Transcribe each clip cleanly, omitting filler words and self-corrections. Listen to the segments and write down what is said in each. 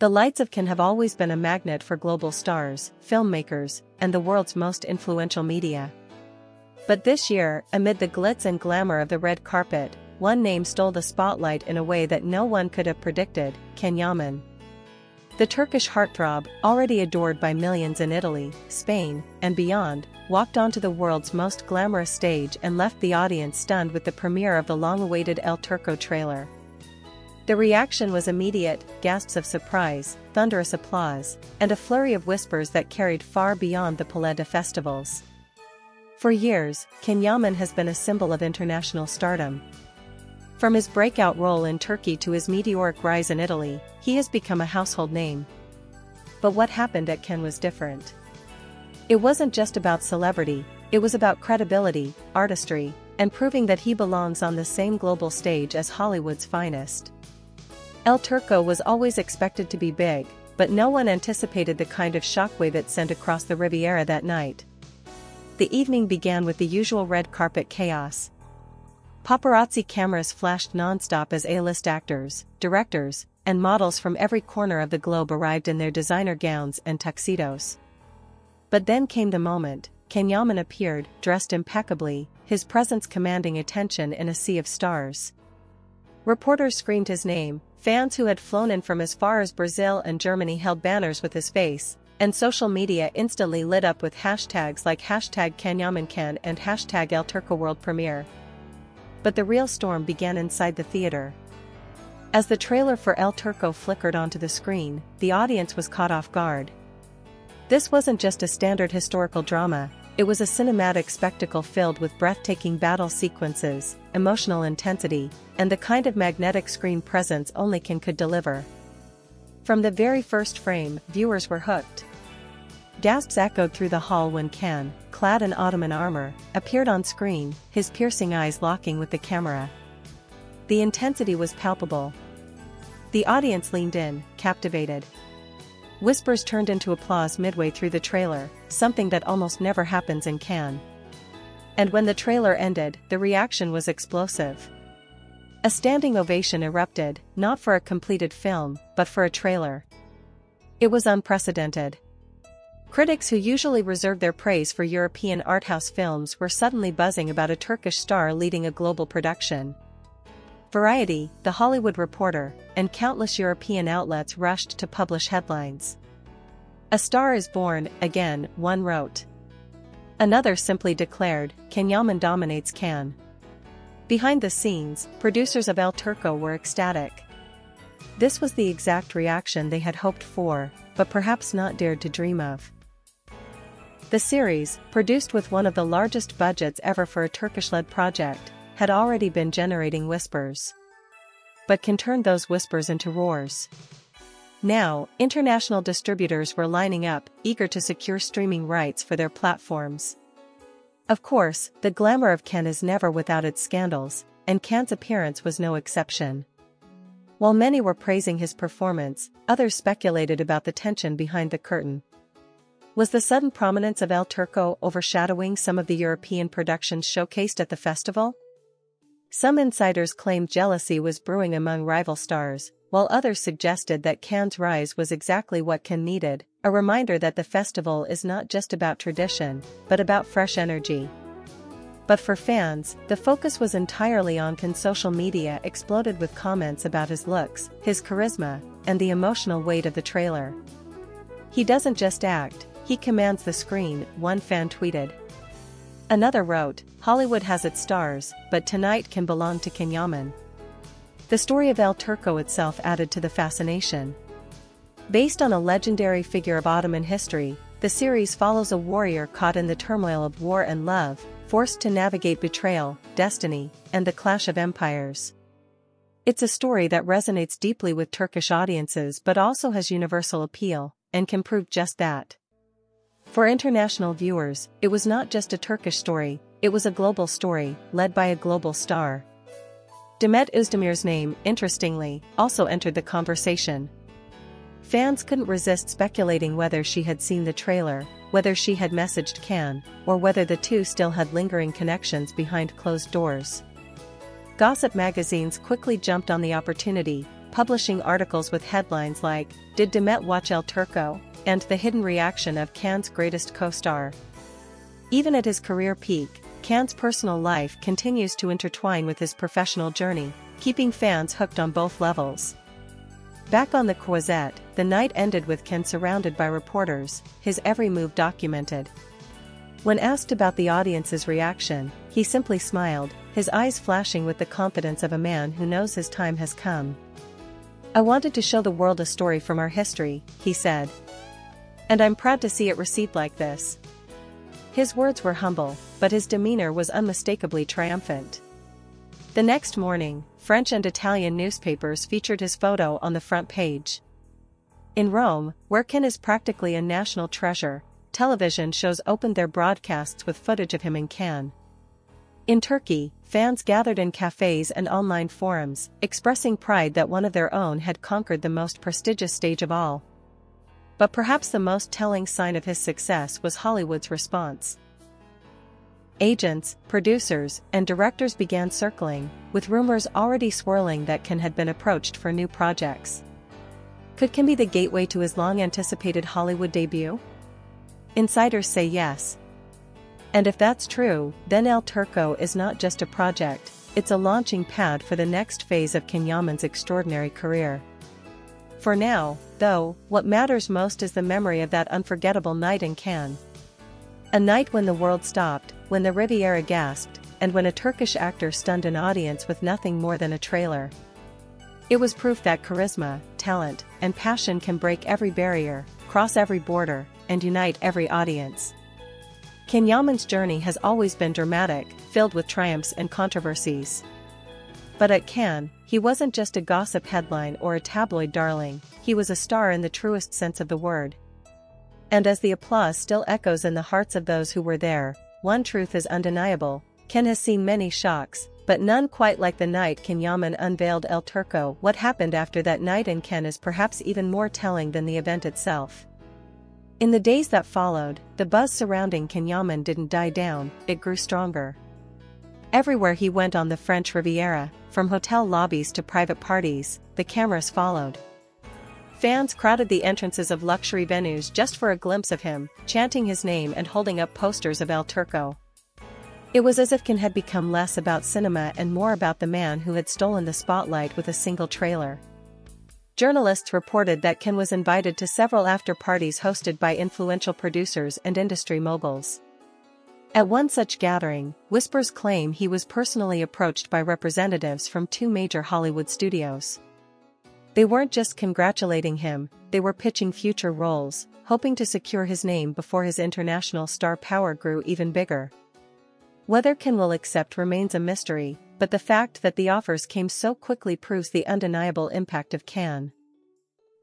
The lights of Cannes have always been a magnet for global stars, filmmakers, and the world's most influential media. But this year, amid the glitz and glamour of the red carpet, one name stole the spotlight in a way that no one could have predicted: Can Yaman. The Turkish heartthrob, already adored by millions in Italy, Spain, and beyond, walked onto the world's most glamorous stage and left the audience stunned with the premiere of the long-awaited El Turco trailer. The reaction was immediate: gasps of surprise, thunderous applause, and a flurry of whispers that carried far beyond the Paleta festivals. For years, Can Yaman has been a symbol of international stardom. From his breakout role in Turkey to his meteoric rise in Italy, he has become a household name. But what happened at Cannes was different. It wasn't just about celebrity, it was about credibility, artistry, and proving that he belongs on the same global stage as Hollywood's finest. El Turco was always expected to be big, but no one anticipated the kind of shockwave it sent across the Riviera that night. The evening began with the usual red carpet chaos. Paparazzi cameras flashed non-stop as A-list actors, directors, and models from every corner of the globe arrived in their designer gowns and tuxedos. But then came the moment. Can Yaman appeared, dressed impeccably, his presence commanding attention in a sea of stars. Reporters screamed his name, fans who had flown in from as far as Brazil and Germany held banners with his face, and social media instantly lit up with hashtags like #CanYamanCan and #ElTurcoWorldPremiere. But the real storm began inside the theater. As the trailer for El Turco flickered onto the screen, the audience was caught off guard. This wasn't just a standard historical drama, it was a cinematic spectacle filled with breathtaking battle sequences, emotional intensity, and the kind of magnetic screen presence only Cannes could deliver. From the very first frame, viewers were hooked. Gasps echoed through the hall when Can, clad in Ottoman armor, appeared on screen, his piercing eyes locking with the camera. The intensity was palpable. The audience leaned in, captivated. Whispers turned into applause midway through the trailer, something that almost never happens in Cannes. And when the trailer ended, the reaction was explosive. A standing ovation erupted, not for a completed film, but for a trailer. It was unprecedented. Critics who usually reserve their praise for European arthouse films were suddenly buzzing about a Turkish star leading a global production. Variety, The Hollywood Reporter, and countless European outlets rushed to publish headlines. "A star is born, again," one wrote. Another simply declared, "Can Yaman dominates Cannes." Behind the scenes, producers of El Turco were ecstatic. This was the exact reaction they had hoped for, but perhaps not dared to dream of. The series, produced with one of the largest budgets ever for a Turkish-led project, had already been generating whispers. But Can turned those whispers into roars. Now, international distributors were lining up, eager to secure streaming rights for their platforms. Of course, the glamour of Cannes is never without its scandals, and Can's appearance was no exception. While many were praising his performance, others speculated about the tension behind the curtain. Was the sudden prominence of El Turco overshadowing some of the European productions showcased at the festival? Some insiders claimed jealousy was brewing among rival stars, while others suggested that Cannes' rise was exactly what Cannes needed, a reminder that the festival is not just about tradition, but about fresh energy. But for fans, the focus was entirely on Cannes. Social media exploded with comments about his looks, his charisma, and the emotional weight of the trailer. "He doesn't just act, he commands the screen," one fan tweeted. Another wrote, "Hollywood has its stars, but tonight can belong to Can Yaman." The story of El Turco itself added to the fascination. Based on a legendary figure of Ottoman history, the series follows a warrior caught in the turmoil of war and love, forced to navigate betrayal, destiny, and the clash of empires. It's a story that resonates deeply with Turkish audiences but also has universal appeal, and can prove just that. For international viewers, it was not just a Turkish story, it was a global story, led by a global star. Demet Özdemir's name, interestingly, also entered the conversation. Fans couldn't resist speculating whether she had seen the trailer, whether she had messaged Can, or whether the two still had lingering connections behind closed doors. Gossip magazines quickly jumped on the opportunity, publishing articles with headlines like, "Did Demet watch El Turco?" and "The hidden reaction of Cannes' greatest co-star." Even at his career peak, Can's personal life continues to intertwine with his professional journey, keeping fans hooked on both levels. Back on the Croisette, the night ended with Can surrounded by reporters, his every move documented. When asked about the audience's reaction, he simply smiled, his eyes flashing with the confidence of a man who knows his time has come. "I wanted to show the world a story from our history," he said. "And I'm proud to see it received like this." His words were humble, but his demeanor was unmistakably triumphant. The next morning, French and Italian newspapers featured his photo on the front page. In Rome, where Can is practically a national treasure, television shows opened their broadcasts with footage of him in Cannes. In Turkey, fans gathered in cafes and online forums, expressing pride that one of their own had conquered the most prestigious stage of all. But perhaps the most telling sign of his success was Hollywood's response. Agents, producers, and directors began circling, with rumors already swirling that Can had been approached for new projects. Could Can be the gateway to his long-anticipated Hollywood debut? Insiders say yes. And if that's true, then El Turco is not just a project, it's a launching pad for the next phase of Can Yaman's extraordinary career. For now, though, what matters most is the memory of that unforgettable night in Cannes. A night when the world stopped, when the Riviera gasped, and when a Turkish actor stunned an audience with nothing more than a trailer. It was proof that charisma, talent, and passion can break every barrier, cross every border, and unite every audience. Can Yaman's journey has always been dramatic, filled with triumphs and controversies. But at Cannes, he wasn't just a gossip headline or a tabloid darling, he was a star in the truest sense of the word. And as the applause still echoes in the hearts of those who were there, one truth is undeniable: Can has seen many shocks, but none quite like the night Can Yaman unveiled El Turco. What happened after that night in Cannes is perhaps even more telling than the event itself. In the days that followed, the buzz surrounding Can Yaman didn't die down, it grew stronger. Everywhere he went on the French Riviera, from hotel lobbies to private parties, the cameras followed. Fans crowded the entrances of luxury venues just for a glimpse of him, chanting his name and holding up posters of El Turco. It was as if Can had become less about cinema and more about the man who had stolen the spotlight with a single trailer. Journalists reported that Can was invited to several after-parties hosted by influential producers and industry moguls. At one such gathering, whispers claim he was personally approached by representatives from two major Hollywood studios. They weren't just congratulating him, they were pitching future roles, hoping to secure his name before his international star power grew even bigger. Whether Can will accept remains a mystery, but the fact that the offers came so quickly proves the undeniable impact of Can.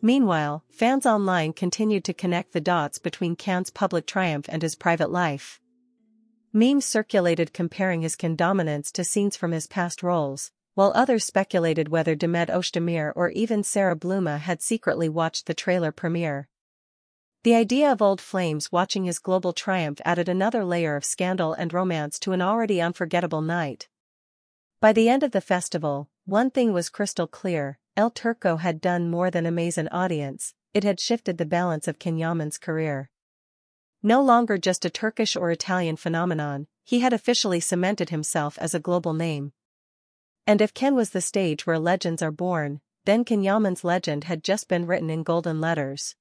Meanwhile, fans online continued to connect the dots between Can's public triumph and his private life. Memes circulated comparing his Can dominance to scenes from his past roles, while others speculated whether Demet Özdemir or even Sarah Bluma had secretly watched the trailer premiere. The idea of old flames watching his global triumph added another layer of scandal and romance to an already unforgettable night. By the end of the festival, one thing was crystal clear: El Turco had done more than amaze an audience, it had shifted the balance of Can Yaman's career. No longer just a Turkish or Italian phenomenon, he had officially cemented himself as a global name. And if Can was the stage where legends are born, then Can Yaman's legend had just been written in golden letters.